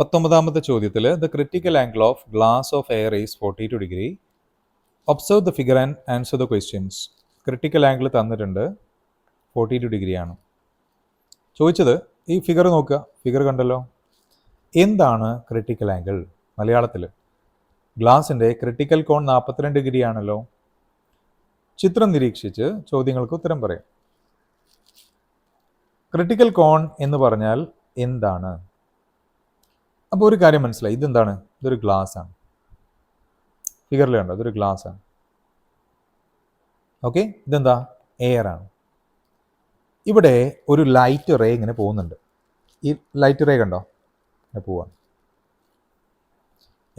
19ാമത്തെ ചോദ്യത്തിൽ the critical angle of glass of air is 42 degree. Observe the figure and answer the questions. Critical angle തന്നിട്ടുണ്ട്, 42 ഡിഗ്രിയാണ്. ചോദിച്ചത് ഈ figure നോക്കുക, figure കണ്ടല്ലോ. എന്താണ് ക്രിട്ടിക്കൽ ആംഗിൾ? മലയാളത്തിൽ ഗ്ലാസിൻ്റെ ക്രിട്ടിക്കൽ കോൺ 42 ഡിഗ്രി ആണല്ലോ. ചിത്രം നിരീക്ഷിച്ച് ചോദ്യങ്ങൾക്ക് ഉത്തരം പറയാം. ക്രിട്ടിക്കൽ കോൺ എന്ന് പറഞ്ഞാൽ എന്താണ്? അപ്പോൾ ഒരു കാര്യം മനസ്സിലായി, ഇതെന്താണ്? ഇതൊരു ഗ്ലാസ് ആണ്. ഫിഗറിൽ കണ്ടോ, ഇതൊരു ഗ്ലാസ് ആണ്. ഓക്കെ, ഇതെന്താ? എയർ ആണ്. ഇവിടെ ഒരു ലൈറ്റ് റേ ഇങ്ങനെ പോകുന്നുണ്ട്. ഈ ലൈറ്റ് റേ കണ്ടോ, ഇങ്ങനെ പോവാണ്.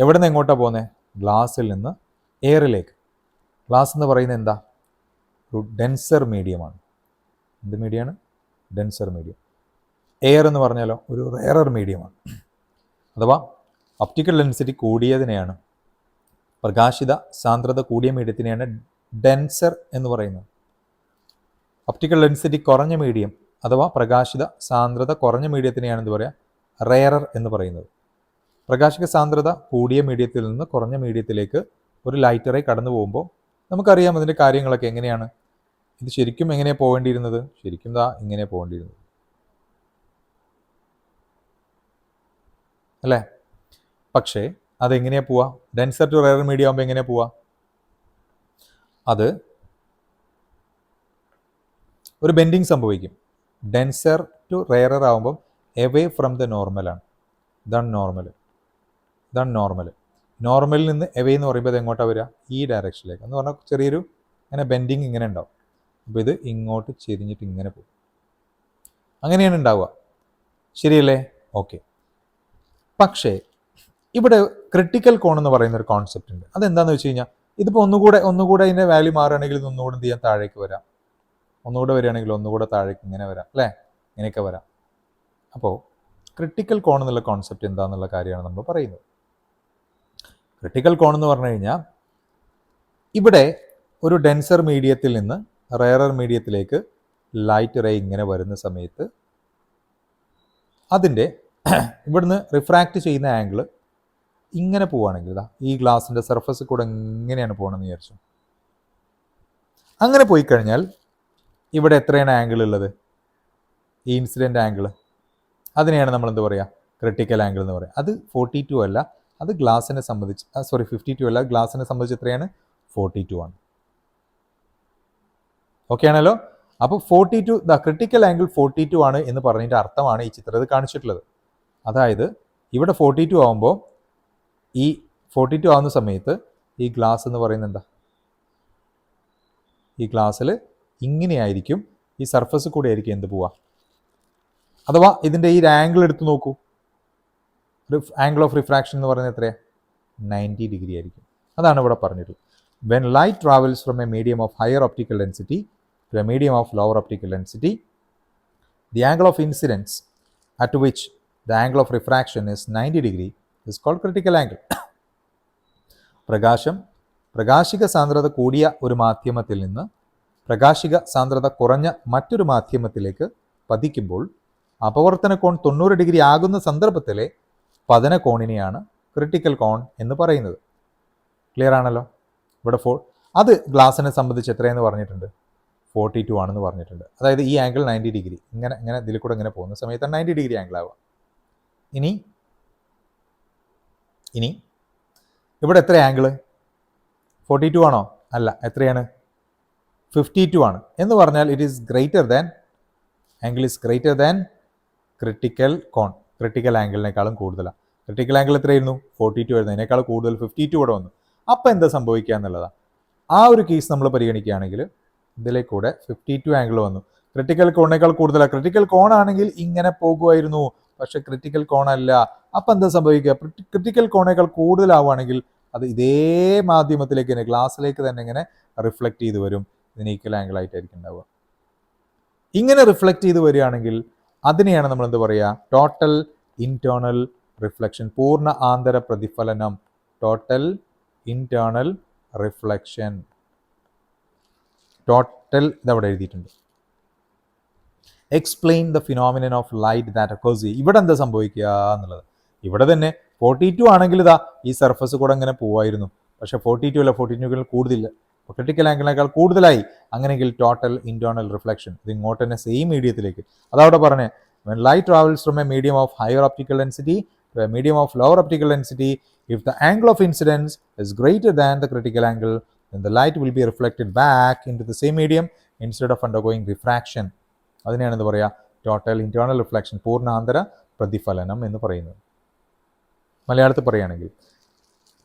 എവിടെ നിന്ന് എങ്ങോട്ടാണ് പോകുന്നത്? ഗ്ലാസ്സിൽ നിന്ന് എയറിലേക്ക്. ഗ്ലാസ് എന്ന് പറയുന്നത് എന്താ? ഒരു ഡെൻസർ മീഡിയമാണ്. എന്ത് മീഡിയമാണ്? Denser medium. എയർ എന്ന് പറഞ്ഞാലോ ഒരു റെയറർ മീഡിയമാണ്. അഥവാ ഒപ്റ്റിക്കൽ ഡെൻസിറ്റി കൂടിയതിനെയാണ്, പ്രകാശിത സാന്ദ്രത കൂടിയ മീഡിയത്തിനെയാണ് ഡെൻസർ എന്ന് പറയുന്നത്. ഒപ്റ്റിക്കൽ ഡെൻസിറ്റി കുറഞ്ഞ മീഡിയം അഥവാ പ്രകാശിത സാന്ദ്രത കുറഞ്ഞ മീഡിയത്തിനെയാണ് എന്ത് പറയുക? റെയറർ എന്ന് പറയുന്നത്. പ്രകാശിക സാന്ദ്രത കൂടിയ മീഡിയത്തിൽ നിന്ന് കുറഞ്ഞ മീഡിയത്തിലേക്ക് ഒരു ലൈറ്റ് റേ കടന്നു പോകുമ്പോൾ നമുക്കറിയാം അതിൻ്റെ കാര്യങ്ങളൊക്കെ എങ്ങനെയാണ്. ഇത് ശരിക്കും എങ്ങനെയാണ് പോകേണ്ടിയിരുന്നത്? ശരിക്കും ഇങ്ങനെ പോകേണ്ടിയിരുന്നത് അല്ലേ? പക്ഷേ അതെങ്ങനെയാണ് പോവുക? ഡെൻസർ ടു റെയർ മീഡിയം ആകുമ്പോൾ എങ്ങനെയാണ് പോവുക? അത് ഒരു ബെൻഡിങ് സംഭവിക്കും. ഡെൻസർ ടു റെയറർ ആകുമ്പം എവേ ഫ്രം ദ നോർമലാണ്. ഇതാണ് നോർമൽ. നോർമലിൽ നിന്ന് എവേ എന്ന് പറയുമ്പോൾ അത് എങ്ങോട്ടാണ് വരിക? ഈ ഡയറക്ഷനിലേക്ക് എന്ന് പറഞ്ഞാൽ ചെറിയൊരു ഇങ്ങനെ ബെൻഡിങ് ഇങ്ങനെ ഉണ്ടാവും. അപ്പോൾ ഇത് ഇങ്ങോട്ട് ചെരിഞ്ഞിട്ട് ഇങ്ങനെ പോകും. അങ്ങനെയാണ് ഉണ്ടാവുക, ശരിയല്ലേ? ഓക്കെ. പക്ഷേ ഇവിടെ ക്രിട്ടിക്കൽ കോൺ എന്ന് പറയുന്ന ഒരു കോൺസെപ്റ്റ് ഉണ്ട്. അതെന്താണെന്ന് വെച്ച് കഴിഞ്ഞാൽ ഇതിപ്പോൾ ഒന്നുകൂടെ അതിൻ്റെ വാല്യൂ മാറുകയാണെങ്കിൽ ഇത് ഒന്നുകൂടെ എന്ത് ചെയ്യാൻ? താഴേക്ക് വരാം. ഒന്നുകൂടെ വരികയാണെങ്കിൽ ഒന്നുകൂടെ താഴേക്ക് ഇങ്ങനെ വരാം, അല്ലേ? ഇങ്ങനെയൊക്കെ വരാം. അപ്പോൾ ക്രിട്ടിക്കൽ കോൺ എന്നുള്ള കോൺസെപ്റ്റ് എന്താണെന്നുള്ള കാര്യമാണ് നമ്മൾ പറയുന്നത്. ക്രിട്ടിക്കൽ കോൺ എന്ന് പറഞ്ഞു കഴിഞ്ഞാൽ ഇവിടെ ഒരു ഡെൻസർ മീഡിയത്തിൽ നിന്ന് റെയറർ മീഡിയത്തിലേക്ക് ലൈറ്റ് റേ ഇങ്ങനെ വരുന്ന സമയത്ത് അതിൻ്റെ ഇവിടുന്ന് റിഫ്രാക്റ്റ് ചെയ്യുന്ന ആംഗിൾ ഇങ്ങനെ പോവുകയാണെങ്കിൽ ഈ ഗ്ലാസിൻ്റെ സർഫസ് കൂടെ എങ്ങനെയാണ് പോകണമെന്ന് വിചാരിച്ചു. അങ്ങനെ പോയി കഴിഞ്ഞാൽ ഇവിടെ എത്രയാണ് ആംഗിൾ ഉള്ളത്? ഈ ഇൻസിഡൻ്റ് ആംഗിൾ, അതിനെയാണ് നമ്മൾ എന്ത് പറയുക? ക്രിട്ടിക്കൽ ആംഗിൾ എന്ന് പറയുക. അത് 42 അല്ല, അത് ഗ്ലാസിനെ സംബന്ധിച്ച് 52 അല്ല, ഗ്ലാസിനെ സംബന്ധിച്ച് എത്രയാണ്? 42 ആണ്. ഓക്കെ ആണല്ലോ? അപ്പോൾ 42 ക്രിട്ടിക്കൽ ആംഗിൾ 42 ആണ് എന്ന് പറഞ്ഞതിൻ്റെ അർത്ഥമാണ് ഈ ചിത്രത്തിൽ കാണിച്ചിട്ടുള്ളത്. അതായത് ഇവിടെ 42 ആകുമ്പോൾ ഈ 42 ആവുന്ന സമയത്ത് ഈ ഗ്ലാസ് എന്ന് പറയുന്നത് എന്താ? ഈ ഗ്ലാസ്സിൽ ഇങ്ങനെയായിരിക്കും, ഈ സർഫസ് കൂടെ ആയിരിക്കും എന്ത് പോവുക? അഥവാ ഇതിൻ്റെ ഈ ആംഗിൾ എടുത്ത് നോക്കൂ. ആംഗിൾ ഓഫ് റിഫ്രാക്ഷൻ എന്ന് പറയുന്നത് എത്രയാണ്? 90 ഡിഗ്രി ആയിരിക്കും. അതാണ് ഇവിടെ പറഞ്ഞിട്ടുള്ളത്. When light travels from a medium of higher optical density to a medium of lower optical density, the angle of incidence at which the angle of refraction is 90 degree is called critical angle. പ്രകാശിക സാന്ദ്രത കൂടിയ ഒരു മാധ്യമത്തിൽ നിന്ന് പ്രകാശിക സാന്ദ്രത കുറഞ്ഞ മറ്റൊരു മാധ്യമത്തിലേക്ക് പതിക്കുമ്പോൾ അപവർത്തന കോൺ 90 degree ആകുന്ന സന്ദർഭത്തിലെ പതന കോണിനെയാണ് ക്രിട്ടിക്കൽ കോൺ എന്ന് പറയുന്നത്. ക്ലിയർ ആണല്ലോ? ഇവിടെ അത് ഗ്ലാസിനെ സംബന്ധിച്ച് എത്രയെന്ന് പറഞ്ഞിട്ടുണ്ട്? 42 ആണെന്ന് പറഞ്ഞിട്ടുണ്ട്. അതായത് ഈ ആംഗിൾ 90 ഡിഗ്രി ഇങ്ങനെ ഇതിൽ കൂടെ ഇങ്ങനെ പോകുന്ന സമയത്ത് 90 ഡിഗ്രി ആംഗിൾ ആവുക. ഇനി ഇവിടെ എത്ര ആംഗിൾ? 42 ആണോ? അല്ല, എത്രയാണ്? 52 ആണ്. എന്ന് പറഞ്ഞാൽ it is greater than, angle is greater than critical കോൺ. ക്രിട്ടിക്കൽ ആംഗിളിനേക്കാളും കൂടുതലാണ്. ക്രിട്ടിക്കൽ ആംഗിൾ എത്രയായിരുന്നു? 42 ആയിരുന്നു. അതിനേക്കാൾ കൂടുതൽ 52 ഇവിടെ വന്നു. അപ്പം എന്താ സംഭവിക്കുക എന്നുള്ളതാണ്. ആ ഒരു കേസ് നമ്മൾ പരിഗണിക്കുകയാണെങ്കിൽ ഇതിലേക്കൂടെ 52 ആംഗിൾ വന്നു. ക്രിട്ടിക്കൽ കോണിനേക്കാൾ കൂടുതലാണ്. ക്രിട്ടിക്കൽ കോൺ ആണെങ്കിൽ ഇങ്ങനെ പോകുമായിരുന്നു, പക്ഷെ ക്രിട്ടിക്കൽ കോൺ അല്ല. അപ്പം എന്താ സംഭവിക്കുക? ക്രിട്ടിക്കൽ കോണിനേക്കാൾ കൂടുതലാവുകയാണെങ്കിൽ അത് ഇതേ മാധ്യമത്തിലേക്ക് തന്നെ, ഗ്ലാസ്സിലേക്ക് തന്നെ ഇങ്ങനെ റിഫ്ലക്റ്റ് ചെയ്ത് വരും. ഇതിന് ഈക്വൽ ആംഗിൾ ആയിട്ടായിരിക്കും ഉണ്ടാവുക. ഇങ്ങനെ റിഫ്ലക്റ്റ് ചെയ്ത് വരികയാണെങ്കിൽ അതിനെയാണ് നമ്മൾ എന്ത് പറയുക? ടോട്ടൽ ഇന്റേണൽ റിഫ്ലക്ഷൻ, പൂർണ്ണ ആന്തര പ്രതിഫലനം. Total internal reflection. ടോട്ടൽ ഇതവിടെ എഴുതിയിട്ടുണ്ട്. Explain the phenomenon of light that occurs. ഇവിടെ എന്താ സംഭവിക്കുക എന്നുള്ളത്, ഇവിടെ തന്നെ 42 ആണെങ്കിൽ ഇതാ ഈ സർഫസ് കൂടെ അങ്ങനെ പോവായിരുന്നു. പക്ഷെ 42 അല്ല, 42 കൂടുതലില്ല, ക്രിട്ടിക്കൽ ആംഗിളിനേക്കാൾ കൂടുതലായി. അങ്ങനെയെങ്കിൽ ടോട്ടൽ ഇന്റേണൽ റിഫ്ലക്ഷൻ ഇത് ഇങ്ങോട്ട് തന്നെ സെയിം മീഡിയത്തിലേക്ക്. അതവിടെ പറഞ്ഞേ, when light travels from a medium of higher optical density to a medium of lower optical density, if the angle of incidence is greater than the critical angle, then the light will be reflected back into the same medium instead of undergoing refraction. അതിനെയാണ് എന്ത് പറയുക, total internal reflection, പൂർണ്ണാന്തര പ്രതിഫലനം എന്ന് പറയുന്നത്. മലയാളത്തിൽ പറയുകയാണെങ്കിൽ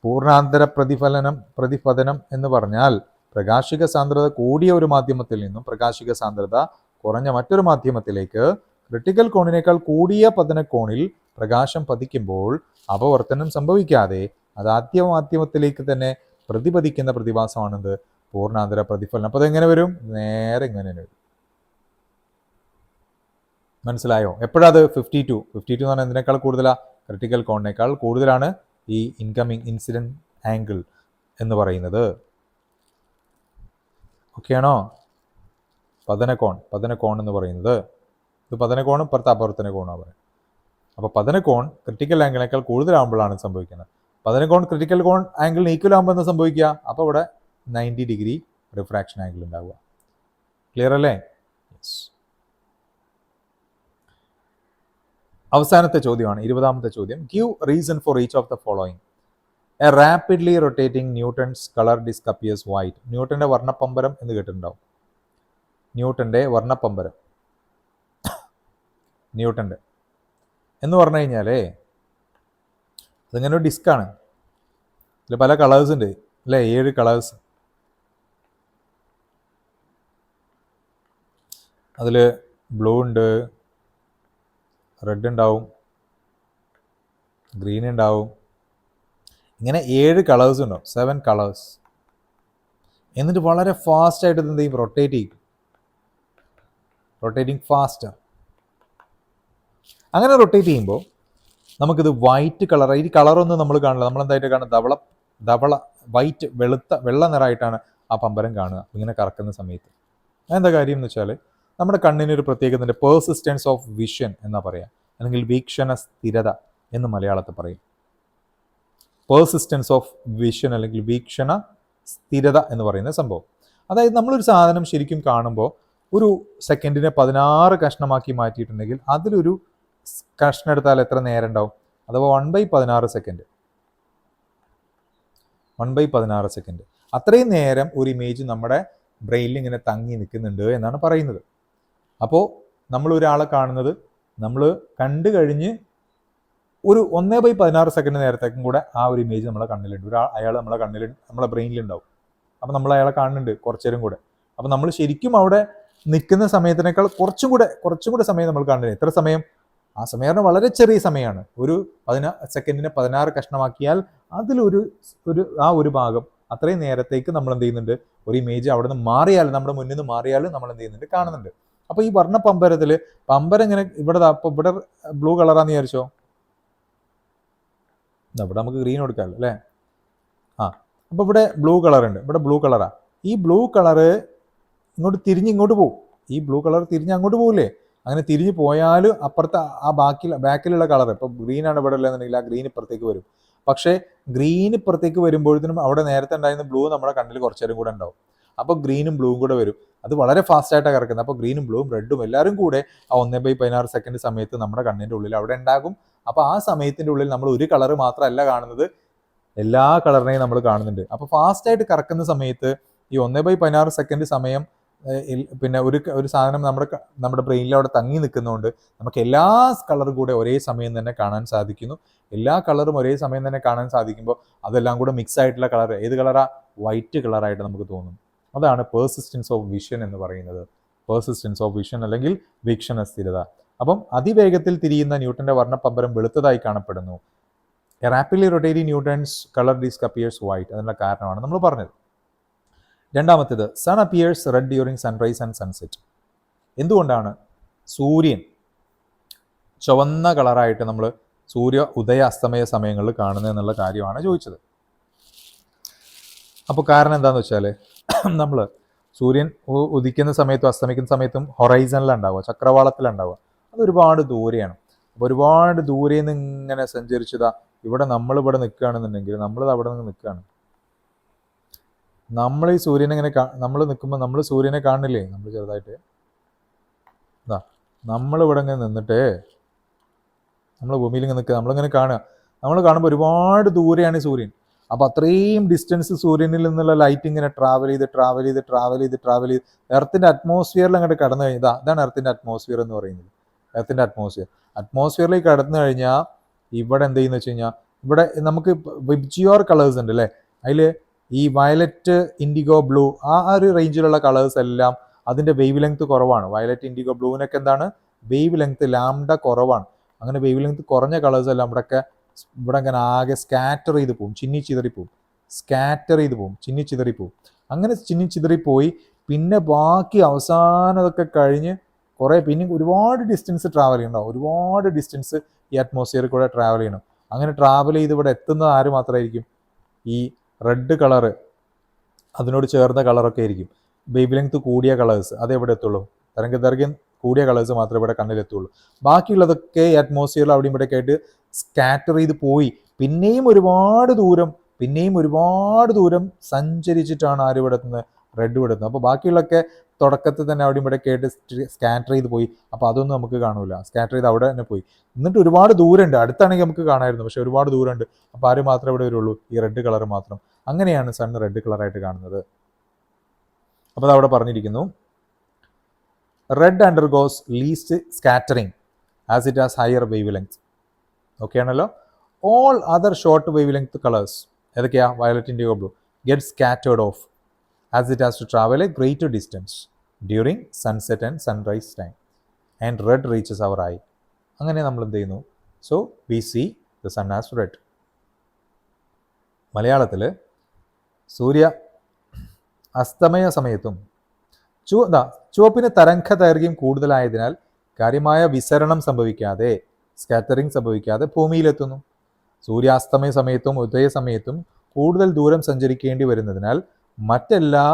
പൂർണ്ണാന്തര പ്രതിഫലനം എന്ന് പറഞ്ഞാൽ പ്രകാശിക സാന്ദ്രത കൂടിയ ഒരു മാധ്യമത്തിൽ നിന്നും പ്രകാശിക സാന്ദ്രത കുറഞ്ഞ മറ്റൊരു മാധ്യമത്തിലേക്ക് ക്രിട്ടിക്കൽ കോണിനേക്കാൾ കൂടിയ പതനക്കോണിൽ പ്രകാശം പതിക്കുമ്പോൾ അപവർത്തനം സംഭവിക്കാതെ അത് ആദ്യ മാധ്യമത്തിലേക്ക് തന്നെ പ്രതിപതിക്കുന്ന പ്രതിഭാസമാണെന്ത്, പൂർണ്ണാന്തര പ്രതിഫലനം. അപ്പോൾ അതെങ്ങനെ വരും, നേരെ ഇങ്ങനെ വരും. മനസ്സിലായോ? എപ്പോഴത് 52 എന്ന് പറഞ്ഞാൽ എന്തിനേക്കാൾ കൂടുതലാണ്, ക്രിട്ടിക്കൽ കോണിനേക്കാൾ കൂടുതലാണ് ഈ ഇൻകമിങ് ഇൻസിഡന്റ് ആംഗിൾ എന്ന് പറയുന്നത്. ഓക്കെയാണോ? പതനക്കോൺ എന്ന് പറയുന്നത്, ഇത് പതനക്കോണും പുറത്ത് അപവർത്തന കോണാണ് പറയുന്നത്. അപ്പോൾ പതനക്കോൺ ക്രിട്ടിക്കൽ ആംഗിളിനേക്കാൾ കൂടുതലാകുമ്പോഴാണ് സംഭവിക്കുന്നത്. പതനക്കോൺ ക്രിട്ടിക്കൽ കോൺ ആംഗിളിന് ഈക്വൽ ആകുമ്പോൾ എന്താ സംഭവിക്കുക, അപ്പോൾ ഇവിടെ 90 ഡിഗ്രി റിഫ്രാക്ഷൻ ആംഗിൾ ഉണ്ടാവുക. ക്ലിയർ അല്ലേ? അവസാനത്തെ ചോദ്യമാണ് 20ാമത്തെ ചോദ്യം. Give reason for each of the following. A rapidly rotating Newton's colour disc appears white. ന്യൂട്ടന്റെ വർണ്ണപ്പമ്പരം എന്ന് കേട്ടിട്ടുണ്ടാവും. ന്യൂട്ടന്റെ വർണ്ണപ്പമ്പരം, ന്യൂട്ടന്റെ എന്ന് പറഞ്ഞു കഴിഞ്ഞാലേ അതിങ്ങനെ ഒരു ഡിസ്ക്കാണ്. ഇതിൽ പല കളേഴ്സ് ഉണ്ട് അല്ലേ, 7 കളേഴ്സ്. അതിൽ ബ്ലൂ ഉണ്ട്, റെഡ് ഉണ്ടാവും, ഗ്രീൻ ഉണ്ടാവും, ഇങ്ങനെ 7 കളേഴ്സ് ഉണ്ടാവും, 7 കളേഴ്സ്. എന്നിട്ട് വളരെ ഫാസ്റ്റായിട്ട് എന്ത് ചെയ്യും, റൊട്ടേറ്റിംഗ് ഫാസ്റ്റർ. അങ്ങനെ റൊട്ടേറ്റ് ചെയ്യുമ്പോൾ നമുക്കിത് വൈറ്റ് കളർ, ഈ കളറൊന്നും നമ്മൾ കാണില്ല, നമ്മളെന്തായിട്ട് കാണുക, ധവള വൈറ്റ്, വെള്ള നിറമായിട്ടാണ് ആ പമ്പരം കാണുക ഇങ്ങനെ കറക്കുന്ന സമയത്ത്. എന്താ കാര്യം എന്ന് വെച്ചാൽ നമ്മുടെ കണ്ണിനൊരു പ്രത്യേകതയുണ്ട്, പേഴ്സിസ്റ്റൻസ് ഓഫ് വിഷൻ എന്നാ പറയാം, അല്ലെങ്കിൽ വീക്ഷണ സ്ഥിരത എന്ന് മലയാളത്തിൽ പറയും. പേഴ്സിസ്റ്റൻസ് ഓഫ് വിഷൻ അല്ലെങ്കിൽ വീക്ഷണ സ്ഥിരത എന്ന് പറയുന്ന സംഭവം. അതായത് നമ്മളൊരു സാധനം ശരിക്കും കാണുമ്പോൾ ഒരു സെക്കൻഡിനെ 16 കഷ്ണമാക്കി മാറ്റിയിട്ടുണ്ടെങ്കിൽ അതിലൊരു കഷ്ണം എടുത്താൽ എത്ര നേരം ഉണ്ടാവും, അഥവാ 1/16 സെക്കൻഡ്. 1/16 സെക്കൻഡ് അത്രയും നേരം ഒരു ഇമേജ് നമ്മുടെ ബ്രെയിനിൽ ഇങ്ങനെ തങ്ങി നിൽക്കുന്നുണ്ട് എന്നാണ് പറയുന്നത്. അപ്പോൾ നമ്മൾ ഒരാളെ കാണുന്നത് നമ്മൾ കണ്ടു കഴിഞ്ഞ് ഒരു 1/16 സെക്കൻഡ് നേരത്തേക്കും കൂടെ ആ ഒരു ഇമേജ് നമ്മളെ കണ്ണിലുണ്ട്, അയാൾ നമ്മളെ ബ്രെയിനിലുണ്ടാവും. അപ്പോൾ നമ്മൾ അയാളെ കാണുന്നുണ്ട് കുറച്ചു നേരം കൂടെ. അപ്പോൾ നമ്മൾ ശരിക്കും അവിടെ നിൽക്കുന്ന സമയത്തിനേക്കാൾ കുറച്ചും കൂടെ സമയം നമ്മൾ കാണുന്നത്. എത്ര സമയം? ആ സമയം വളരെ ചെറിയ സമയമാണ്. ഒരു 16 സെക്കൻഡിനെ 16 കഷ്ണമാക്കിയാൽ അതിലൊരു ഒരു ഭാഗം അത്രയും നേരത്തേക്ക് നമ്മൾ എന്ത് ചെയ്യുന്നുണ്ട്, ഒരു ഇമേജ് അവിടെ നിന്ന് മാറിയാലും, നമ്മുടെ മുന്നിൽ നിന്ന് മാറിയാലും നമ്മൾ എന്ത് ചെയ്യുന്നുണ്ട്, കാണുന്നുണ്ട്. അപ്പോൾ ഈ വർണ്ണ പമ്പരത്തിൽ പമ്പരം ഇങ്ങനെ ഇവിടെ ഇവിടെ ബ്ലൂ കളറാന്ന് വിചാരിച്ചോ, ഇവിടെ നമുക്ക് ഗ്രീൻ കൊടുക്കാമല്ലോ അല്ലേ. അപ്പോൾ ഇവിടെ ബ്ലൂ കളർ ഉണ്ട്, ഇവിടെ ബ്ലൂ കളറാണ്. ഈ ബ്ലൂ കളറ് ഇങ്ങോട്ട് പോകും. ഈ ബ്ലൂ കളർ തിരിഞ്ഞ് അങ്ങോട്ട് പോകില്ലേ? അങ്ങനെ തിരിഞ്ഞ് പോയാൽ അപ്പുറത്ത് ആ ബാക്കിലുള്ള കളർ, ഇപ്പോൾ ഗ്രീനാണ് ഇവിടെ ഉള്ളതെന്നുണ്ടെങ്കിൽ ആ ഗ്രീൻ ഇപ്പുറത്തേക്ക് വരും. പക്ഷേ ഗ്രീൻ ഇപ്പുറത്തേക്ക് വരുമ്പോഴത്തേനും അവിടെ നേരത്തെ ഉണ്ടായിരുന്ന ബ്ലൂ നമ്മുടെ കണ്ണിൽ കുറച്ചു നേരം കൂടെ ഉണ്ടാവും. അപ്പോൾ ഗ്രീനും ബ്ലൂവും കൂടെ വരും. അത് വളരെ ഫാസ്റ്റായിട്ടാണ് കിടക്കുന്നത്. അപ്പോൾ ഗ്രീനും ബ്ലൂവും റെഡും എല്ലാവരും കൂടെ ആ 1/16 സെക്കൻഡ് സമയത്ത് നമ്മുടെ കണ്ണിൻ്റെ ഉള്ളിൽ അവിടെ ഉണ്ടാകും. അപ്പോൾ ആ സമയത്തിൻ്റെ ഉള്ളിൽ നമ്മൾ ഒരു കളറ് മാത്രമല്ല കാണുന്നത്, എല്ലാ കളറിനെയും നമ്മൾ കാണുന്നുണ്ട്. അപ്പോൾ ഫാസ്റ്റായിട്ട് കറക്കുന്ന സമയത്ത് ഈ 1/16 സെക്കൻഡ് സമയം പിന്നെ ഒരു സാധനം നമ്മുടെ ബ്രെയിനിൽ അവിടെ തങ്ങി നിൽക്കുന്നതുകൊണ്ട് നമുക്ക് എല്ലാ കളറും കൂടെ ഒരേ സമയം തന്നെ കാണാൻ സാധിക്കുന്നു. എല്ലാ കളറും ഒരേ സമയം തന്നെ കാണാൻ സാധിക്കുമ്പോൾ അതെല്ലാം കൂടെ മിക്സ് ആയിട്ടുള്ള കളർ ഏത് കളറാ? വൈറ്റ് കളറായിട്ട് നമുക്ക് തോന്നും. അതാണ് പേഴ്സിസ്റ്റൻസ് ഓഫ് വിഷൻ എന്ന് പറയുന്നത്. പേഴ്സിസ്റ്റൻസ് ഓഫ് വിഷൻ അല്ലെങ്കിൽ വീക്ഷണ സ്ഥിരത. അപ്പം അതിവേഗത്തിൽ തിരിയുന്ന ന്യൂട്ടന്റെ വർണ്ണപ്പമ്പരം വെളുത്തതായി കാണപ്പെടുന്നു. Rapidly rotating Newton's colour disc appears white. അതിനുള്ള കാരണമാണ് നമ്മൾ പറഞ്ഞത്. രണ്ടാമത്തേത്, sun appears red during sunrise and sunset. എന്തുകൊണ്ടാണ് സൂര്യൻ ചുവന്ന കളറായിട്ട് നമ്മൾ സൂര്യ ഉദയ അസ്തമയ സമയങ്ങളിൽ കാണുന്നത് എന്നുള്ള കാര്യമാണ് ചോദിച്ചത്. അപ്പോൾ കാരണം എന്താണെന്ന് വെച്ചാൽ നമ്മൾ സൂര്യൻ ഉദിക്കുന്ന സമയത്തും അസ്തമിക്കുന്ന സമയത്തും ഹൊറൈസണിലുണ്ടാവുക, ചക്രവാളത്തിലുണ്ടാവുക. അത് ഒരുപാട് ദൂരെയാണ്. ഒരുപാട് ദൂരെ നിന്ന് ഇങ്ങനെ സഞ്ചരിച്ചതാ ഇവിടെ നമ്മളിവിടെ നിൽക്കുകയാണെന്നുണ്ടെങ്കിൽ നമ്മളിത് അവിടെ നിന്ന് നിൽക്കുകയാണ്. നമ്മൾ ഈ സൂര്യനെ ഇങ്ങനെ നമ്മൾ നിൽക്കുമ്പോൾ നമ്മൾ സൂര്യനെ കാണില്ലേ, നമ്മൾ ചെറുതായിട്ട് നമ്മളിവിടെ ഇങ്ങനെ നിന്നിട്ട് നമ്മൾ ഭൂമിയിൽ ഇങ്ങനെ നിൽക്കുക, നമ്മളിങ്ങനെ കാണുക. നമ്മൾ കാണുമ്പോൾ ഒരുപാട് ദൂരെയാണ് ഈ സൂര്യൻ. അപ്പോൾ അത്രയും ഡിസ്റ്റൻസ് സൂര്യനിൽ നിന്നുള്ള ലൈറ്റ് ഇങ്ങനെ ട്രാവൽ ചെയ്ത് എർത്തിൻ്റെ അറ്റ്മോസ്ഫിയറിൽ അങ്ങോട്ട് കടന്നു കഴിഞ്ഞാൽ ഇതാണ് എർത്തിൻ്റെ അറ്റ്മോസ്ഫിയർ എന്ന് പറയുന്നത്. എർത്തിൻ്റെ അറ്റ്മോസ്ഫിയറിലേക്ക് കടന്നു കഴിഞ്ഞാൽ ഇവിടെ എന്ത് ചെയ്യുന്ന വെച്ച് കഴിഞ്ഞാൽ ഇവിടെ നമുക്ക് വിബ്ജിയോർ കളേഴ്സ് ഉണ്ട് അല്ലേ, അതിൽ ഈ വയലറ്റ്, ഇൻഡിഗോ, ബ്ലൂ ആ ഒരു റേഞ്ചിലുള്ള കളേഴ്സ് എല്ലാം അതിൻ്റെ വേവ് ലെങ്ത് കുറവാണ്. വയലറ്റ്, ഇൻഡിഗോ, ബ്ലൂവിനൊക്കെ എന്താണ് വേവ് ലെങ്ത് ലാംഡ കുറവാണ്. അങ്ങനെ വേവ് ലെങ്ത് കുറഞ്ഞ കളേഴ്സ് എല്ലാം ഇവിടെ അങ്ങനെ ആകെ സ്കാറ്റർ ചെയ്ത് പോവും, ചിന്നിച്ചിതറിപ്പോവും. അങ്ങനെ ചിന്നിച്ചിതറിപ്പോയി പിന്നെ ബാക്കി അവസാനമൊക്കെ കഴിഞ്ഞ് പിന്നെ ഒരുപാട് ഡിസ്റ്റൻസ് ട്രാവൽ ചെയ്യണം, ഒരുപാട് ഡിസ്റ്റൻസ് ഈ അറ്റ്മോസ്ഫിയറിൽ കൂടെ ട്രാവൽ ചെയ്യണം. അങ്ങനെ ട്രാവൽ ചെയ്ത് ഇവിടെ എത്തുന്നത് ആര് മാത്രമായിരിക്കും? ഈ റെഡ് കളറ് അതിനോട് ചേർന്ന കളറൊക്കെ ആയിരിക്കും. വേവ് ലെങ്ത് കൂടിയ കളേഴ്സ് അത് എവിടെ എത്തുള്ളൂ? തരംഗദൈർഘ്യം കൂടിയ കളേഴ്സ് മാത്രമേ ഇവിടെ കണ്ണിലെത്തുള്ളൂ. ബാക്കിയുള്ളതൊക്കെ ഈ അറ്റ്മോസ്ഫിയറിൽ അവിടെ ഇവിടെയൊക്കെ ആയിട്ട് സ്കാറ്റർ ചെയ്ത് പോയി പിന്നെയും ഒരുപാട് ദൂരം സഞ്ചരിച്ചിട്ടാണ് ആര് ഇവിടെ എത്തുന്നത്? റെഡ് ഇവിടെ എത്തുന്നത്. അപ്പോൾ ബാക്കിയുള്ളതൊക്കെ തുടക്കത്തിൽ തന്നെ അവിടെ ഇവിടെയൊക്കെ ആയിട്ട് സ്കാറ്റർ ചെയ്ത് പോയി. അപ്പോൾ അതൊന്നും നമുക്ക് കാണൂല, സ്കാറ്റർ ചെയ്ത് അവിടെ തന്നെ പോയി. എന്നിട്ട് ഒരുപാട് ദൂരമുണ്ട്, അടുത്താണെങ്കിൽ നമുക്ക് കാണാമായിരുന്നു, പക്ഷെ ഒരുപാട് ദൂരമുണ്ട്. അപ്പോൾ ആര് മാത്രമേ ഇവിടെ വരുള്ളൂ? ഈ റെഡ് കളർ മാത്രം. അങ്ങനെയാണ് സൺ റെഡ് കളറായിട്ട് കാണുന്നത്. അപ്പോൾ അത് അവിടെ പറഞ്ഞിരിക്കുന്നു, red undergoes least scattering as it has higher wavelength. Okay ആണല്ലോ. All other short wavelength colours ഏതൊക്കെയാ? Violet, indigo, blue get scattered off as it has to travel a greater distance during sunset and sunrise time and red reaches our eye. അങ്ങനെ നമ്മൾ എന്ത് ചെയ്യുന്നു? So we see the sun as red. മലയാളത്തിൽ സൂര്യ അസ്തമയ സമയത്തും ചുവപ്പിന് തരംഗദൈർഘ്യം കൂടുതലായതിനാൽ കാര്യമായ വിസരണം സംഭവിക്കാതെ, സ്കാറ്ററിംഗ് സംഭവിക്കാതെ ഭൂമിയിലെത്തുന്നു. സൂര്യാസ്തമയ സമയത്തും ഉദയ സമയത്തും കൂടുതൽ ദൂരം സഞ്ചരിക്കേണ്ടി വരുന്നതിനാൽ മറ്റെല്ലാ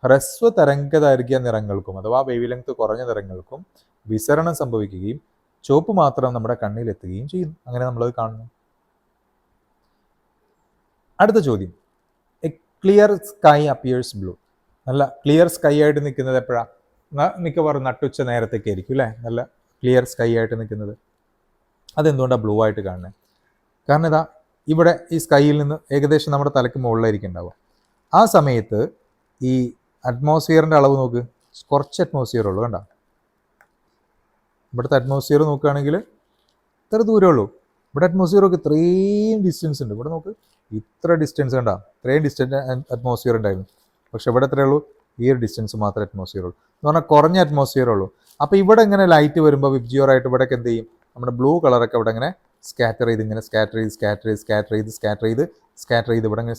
ഹ്രസ്വ തരംഗദൈർഘ്യ നിറങ്ങൾക്കും അഥവാ വേവ് ലെങ്ത് കുറഞ്ഞ നിറങ്ങൾക്കും വിസരണം സംഭവിക്കുകയും ചുവപ്പ് മാത്രം നമ്മുടെ കണ്ണിലെത്തുകയും ചെയ്യുന്നു. അങ്ങനെ നമ്മളത് കാണുന്നു. അടുത്ത ചോദ്യം, A clear sky appears blue. നല്ല ക്ലിയർ സ്കൈ ആയിട്ട് നിൽക്കുന്നത് എപ്പോഴാണ്? മിക്കവാറും നട്ടുച്ച നേരത്തേക്ക് ആയിരിക്കും അല്ലേ, നല്ല ക്ലിയർ സ്കൈ ആയിട്ട് നിൽക്കുന്നത്. അതെന്തുകൊണ്ടാണ് ബ്ലൂ ആയിട്ട് കാണുന്നത്? കാരണം ഇതാ ഇവിടെ ഈ സ്കൈയിൽ നിന്ന് ഏകദേശം നമ്മുടെ തലയ്ക്ക് മുകളിലായിരിക്കും ഉണ്ടാവുക. ആ സമയത്ത് ഈ അറ്റ്മോസ്ഫിയറിൻ്റെ അളവ് നോക്ക്, കുറച്ച് അറ്റ്മോസ്ഫിയർ ഉള്ളൂ. കണ്ട, ഇവിടുത്തെ അറ്റ്മോസ്ഫിയർ നോക്കുകയാണെങ്കിൽ ഇത്ര ദൂരമേ ഉള്ളൂ. ഇവിടെ അറ്റ്മോസ്ഫിയറൊക്കെ ഇത്രയും ഡിസ്റ്റൻസ് ഉണ്ട്. ഇവിടെ നോക്ക്, ഇത്ര ഡിസ്റ്റൻസ് കണ്ട, ഇത്രയും ഡിസ്റ്റൻസ് അറ്റ്മോസ്ഫിയർ ഉണ്ടായിരുന്നു. പക്ഷെ ഇവിടെ എത്രയേ ഉള്ളൂ? ഈ ഒരു ഡിസ്റ്റൻസ് മാത്രമേ അറ്റ്മോസ്ഫിയർ ഉള്ളൂ. എന്ന് പറഞ്ഞാൽ കുറഞ്ഞ അറ്റ്മോസ്ഫിയർ ഉള്ളൂ. അപ്പോൾ ഇവിടെ ഇങ്ങനെ ലൈറ്റ് വരുമ്പോൾ വിബ്ജിയോറായിട്ട് ഇവിടെയൊക്കെ എന്ത് ചെയ്യും? നമ്മുടെ ബ്ലൂ കളറൊക്കെ ഇവിടെ ഇങ്ങനെ സ്കാറ്റർ ചെയ്ത് ഇവിടെ ഇങ്ങനെ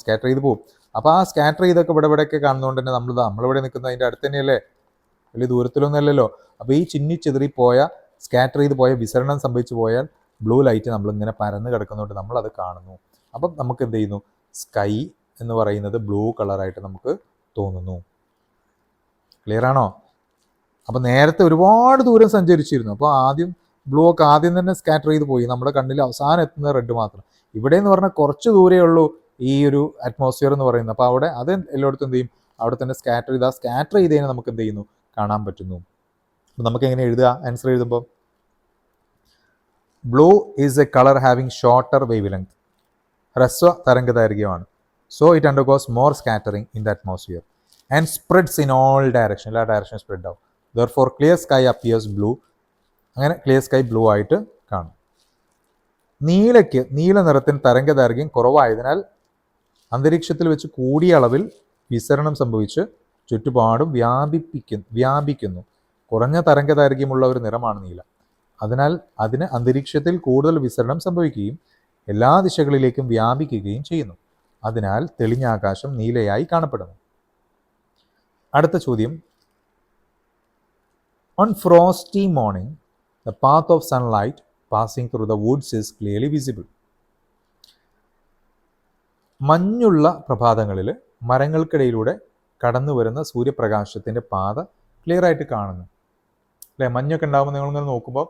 സ്കാറ്റർ ചെയ്ത് പോകും. അപ്പോൾ ആ സ്കാറ്റർ ചെയ്തൊക്കെ ഇവിടെയൊക്കെ കാണുന്നതുകൊണ്ട് തന്നെ നമ്മളിവിടെ നിൽക്കുന്നത് അതിൻ്റെ അടുത്ത് തന്നെയല്ലേ, വലിയ ദൂരത്തിലൊന്നും അല്ലല്ലോ. അപ്പോൾ ഈ ചിന്നിച്ചെതിറിപ്പോയ സ്കാറ്റർ ചെയ്ത് പോയ വിസരണം സംഭവിച്ചു പോയാൽ ബ്ലൂ ലൈറ്റ് നമ്മളിങ്ങനെ പരന്ന് കിടക്കുന്നതുകൊണ്ട് നമ്മളത് കാണുന്നു. അപ്പം നമുക്ക് എന്ത് ചെയ്യുന്നു? സ്കൈ എന്ന് പറയുന്നത് ബ്ലൂ കളറായിട്ട് നമുക്ക് തോന്നുന്നു. ക്ലിയർ ആണോ? അപ്പോൾ നേരത്തെ ഒരുപാട് ദൂരം സഞ്ചരിച്ചിരുന്നു. അപ്പോൾ ബ്ലൂ ഒക്കെ ആദ്യം തന്നെ സ്കാറ്റർ ചെയ്ത് പോയി, നമ്മുടെ കണ്ണിൽ അവസാനം എത്തുന്ന റെഡ് മാത്രം. ഇവിടെ എന്ന് പറഞ്ഞാൽ കുറച്ച് ദൂരേ ഉള്ളൂ ഈ ഒരു അറ്റ്മോസ്ഫിയർ എന്ന് പറയുന്നത്. അപ്പോൾ അവിടെ അത് എല്ലായിടത്തും എന്ത് ചെയ്യും? അവിടെ തന്നെ സ്കാറ്റർ ചെയ്തതിനെ നമുക്ക് എന്ത് ചെയ്യുന്നു? കാണാൻ പറ്റുന്നു. അപ്പോൾ നമുക്ക് എങ്ങനെ എഴുതുക? ആൻസർ എഴുതുമ്പോൾ blue is a colour having shorter wavelength. ഹ്രസ്വ തരംഗദൈർഘ്യമാണ്. So it undergoes more scattering in the atmosphere and spreads in all direction. എല്ലാ ഡയറക്ഷനും സ്പ്രെഡ് ആവും. Therefore clear sky appears blue. അങ്ങനെ ക്ലിയർ സ്കൈ ബ്ലൂ ആയിട്ട് കാണും. നീല നിറത്തിന് തരംഗദൈർഘ്യം കുറവായതിനാൽ അന്തരീക്ഷത്തിൽ വെച്ച് കൂടിയ അളവിൽ വിസരണം സംഭവിച്ച് ചുറ്റുപാടും വ്യാപിക്കുന്നു. കുറഞ്ഞ തരംഗദൈർഘ്യമുള്ള ഒരു നിറമാണ് നീല. അതിനാൽ അതിന് അന്തരീക്ഷത്തിൽ കൂടുതൽ വിസരണം സംഭവിക്കുകയും എല്ലാ ദിശകളിലേക്കും വ്യാപിക്കുകയും ചെയ്യുന്നു. അതിനാൽ തെളിഞ്ഞ ആകാശം നീലയായി കാണപ്പെടുന്നു. അടുത്ത ചോദ്യം, on frosty morning the path of sunlight passing through the woods is clearly visible. മഞ്ഞുള്ള പ്രഭാതങ്ങളിൽ മരങ്ങൾക്കിടയിലൂടെ കടന്നു വരുന്ന സൂര്യപ്രകാശത്തിൻ്റെ പാത ക്ലിയർ ആയിട്ട് കാണുന്നു അല്ലേ? മഞ്ഞൊക്കെ ഉണ്ടാകുമ്പോൾ നിങ്ങളിങ്ങനെ നോക്കുമ്പോൾ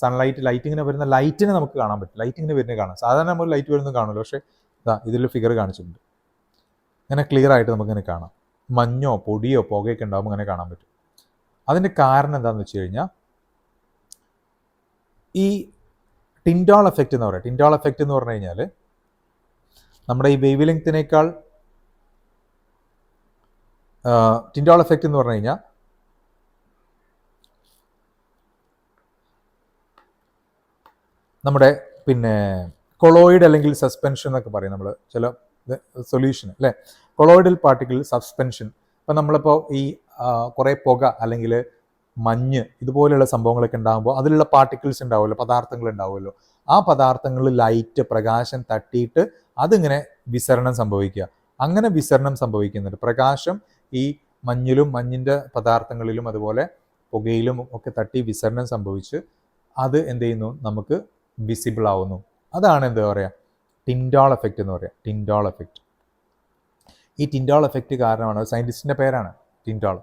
സൺലൈറ്റ്, ലൈറ്റ് ഇങ്ങനെ വരുന്ന ലൈറ്റിനെ നമുക്ക് കാണാൻ പറ്റും. ലൈറ്റ് ഇങ്ങനെ വരുന്നത് കാണാം. സാധാരണ നമ്മൾ ലൈറ്റ് വരുന്നത് കാണുമല്ലോ, പക്ഷേ ഇതാ ഇതിൽ ഫിഗർ കാണിച്ചിട്ടുണ്ട്. ഇങ്ങനെ ക്ലിയർ ആയിട്ട് നമുക്കിങ്ങനെ കാണാം. മഞ്ഞോ പൊടിയോ പുകയൊക്കെ ഉണ്ടാകുമ്പോൾ ഇങ്ങനെ കാണാൻ പറ്റും. അതിൻ്റെ കാരണം എന്താണെന്ന് വെച്ച് കഴിഞ്ഞാൽ ഈ ടിൻഡോൾ എഫക്റ്റ് എന്ന് പറയാം. ടിൻഡോൾ എഫക്റ്റ് എന്ന് പറഞ്ഞു കഴിഞ്ഞാൽ നമ്മുടെ ഈ വേവ് ലെങ്ത്തിനേക്കാൾ ടിൻഡോൾ എഫക്റ്റ് എന്ന് പറഞ്ഞു കഴിഞ്ഞാൽ നമ്മുടെ പിന്നെ കൊളോയിഡ് അല്ലെങ്കിൽ സസ്പെൻഷൻ എന്നൊക്കെ പറയും നമ്മൾ ചില സൊല്യൂഷൻ അല്ലേ, കൊളോയിഡൽ പാർട്ടിക്കിൾ സസ്പെൻഷൻ. ഇപ്പം നമ്മളിപ്പോൾ ഈ കുറേ പുക അല്ലെങ്കിൽ മഞ്ഞ് ഇതുപോലെയുള്ള സംഭവങ്ങളൊക്കെ ഉണ്ടാകുമ്പോൾ അതിലുള്ള പാർട്ടിക്കിൾസ് ഉണ്ടാവുമല്ലോ, പദാർത്ഥങ്ങൾ ഉണ്ടാവുമല്ലോ. ആ പദാർത്ഥങ്ങളിൽ ലൈറ്റ് പ്രകാശം തട്ടിയിട്ട് അതിങ്ങനെ വിസരണം സംഭവിക്കുക. അങ്ങനെ വിസരണം സംഭവിക്കുന്നുണ്ട്. പ്രകാശം ഈ മഞ്ഞിലും മഞ്ഞിൻ്റെ പദാർത്ഥങ്ങളിലും അതുപോലെ പുകയിലും ഒക്കെ തട്ടി വിസരണം സംഭവിച്ച് അത് എന്ത് ചെയ്യുന്നു, നമുക്ക് വിസിബിൾ ആവുന്നു. അതാണ് എന്താ പറയുക, ടിൻഡോൾ എഫക്റ്റ് എന്ന് പറയുക. ടിൻഡോൾ എഫക്റ്റ്. ഈ ടിൻഡോൾ എഫക്റ്റ് കാരണമാണ്, സയൻറ്റിസ്റ്റിൻ്റെ പേരാണ് ടിൻഡോൾ.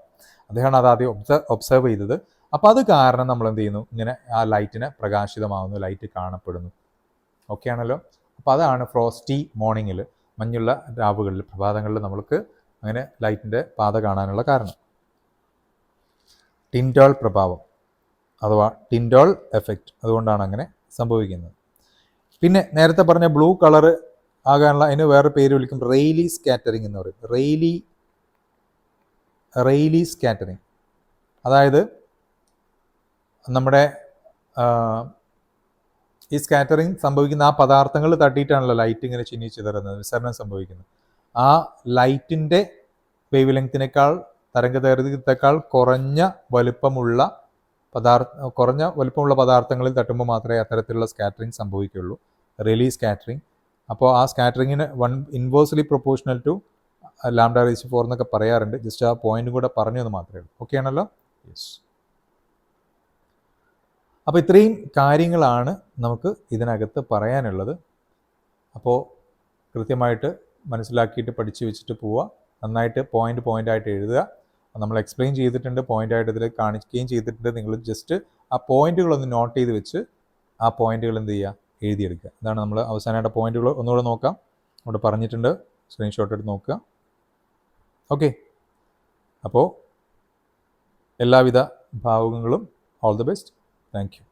അദ്ദേഹമാണ് അത് ആദ്യം ഒബ്സർവ് ചെയ്തത്. അപ്പോൾ അത് കാരണം നമ്മൾ എന്ത് ചെയ്യുന്നു, ഇങ്ങനെ ആ ലൈറ്റിനെ പ്രകാശിതമാവുന്നു, ലൈറ്റ് കാണപ്പെടുന്നു. ഓക്കെ ആണല്ലോ. അപ്പോൾ അതാണ് ഫ്രോസ്റ്റി മോർണിംഗിൽ, മഞ്ഞുള്ള രാവുകളിൽ, പ്രഭാതങ്ങളിൽ നമ്മൾക്ക് അങ്ങനെ ലൈറ്റിൻ്റെ പാത കാണാനുള്ള കാരണം. ടിൻഡോൾ പ്രഭാവം അഥവാ ടിൻഡോൾ എഫക്റ്റ്, അതുകൊണ്ടാണ് അങ്ങനെ സംഭവിക്കുന്നത്. പിന്നെ നേരത്തെ പറഞ്ഞ ബ്ലൂ കളർ ആകാനുള്ള അതിന് വേറെ പേര് വിളിക്കും, റെയ്ലി സ്കാറ്ററിംഗ് എന്ന് പറയും. റെയ്ലി സ്കാറ്ററിംഗ്, അതായത് നമ്മുടെ ഈ സ്കാറ്ററിംഗ് സംഭവിക്കുന്ന ആ പദാർത്ഥങ്ങൾ തട്ടിയിട്ടാണല്ലോ ലൈറ്റ് ഇങ്ങനെ ചിന്നി ചിതറുന്നത്, വിസരണം സംഭവിക്കുന്നത്. ആ ലൈറ്റിൻ്റെ വേവ് ലെങ്ത്തിനേക്കാൾ, തരംഗദൈർഘ്യത്തെക്കാൾ കുറഞ്ഞ വലുപ്പമുള്ള പദാർത്ഥങ്ങളിൽ തട്ടുമ്പോൾ മാത്രമേ അത്തരത്തിലുള്ള സ്കാറ്ററിംഗ് സംഭവിക്കുകയുള്ളൂ, റെയ്ലി സ്കാറ്ററിംഗ്. അപ്പോൾ ആ സ്കാറ്ററിങ്ങിന് ഇൻവേഴ്സ്ലി പ്രൊപ്പോർഷണൽ ടു λ⁴ എന്നൊക്കെ പറയാറുണ്ട്. ജസ്റ്റ് ആ പോയിന്റും കൂടെ പറഞ്ഞു എന്ന് മാത്രമേ ഉള്ളൂ. ഓക്കെ ആണല്ലോ. യെസ്. അപ്പോൾ ഇത്രയും കാര്യങ്ങളാണ് നമുക്ക് ഇതിനകത്ത് പറയാനുള്ളത്. അപ്പോൾ കൃത്യമായിട്ട് മനസ്സിലാക്കിയിട്ട് പഠിച്ച് വെച്ചിട്ട് പോവുക. നന്നായിട്ട് പോയിൻ്റായിട്ട് എഴുതുക. നമ്മൾ എക്സ്പ്ലെയിൻ ചെയ്തിട്ടുണ്ട്, പോയിൻ്റായിട്ട് ഇതിൽ കാണിക്കുകയും ചെയ്തിട്ടുണ്ട്. നിങ്ങൾ ജസ്റ്റ് ആ പോയിന്റുകളൊന്ന് നോട്ട് ചെയ്ത് വെച്ച് ആ പോയിന്റുകൾ എന്ത് ചെയ്യുക, എഴുതിയെടുക്കുക. ഇതാണ് നമ്മൾ അവസാനമായിട്ട് പോയിന്റുകൾ ഒന്നുകൂടെ നോക്കാം. അവിടെ പറഞ്ഞിട്ടുണ്ട്, സ്ക്രീൻഷോട്ട് എടുത്ത് നോക്കുക. ഓക്കെ. അപ്പോൾ എല്ലാവിധ ഭാവുകങ്ങളും all the best. Thank U.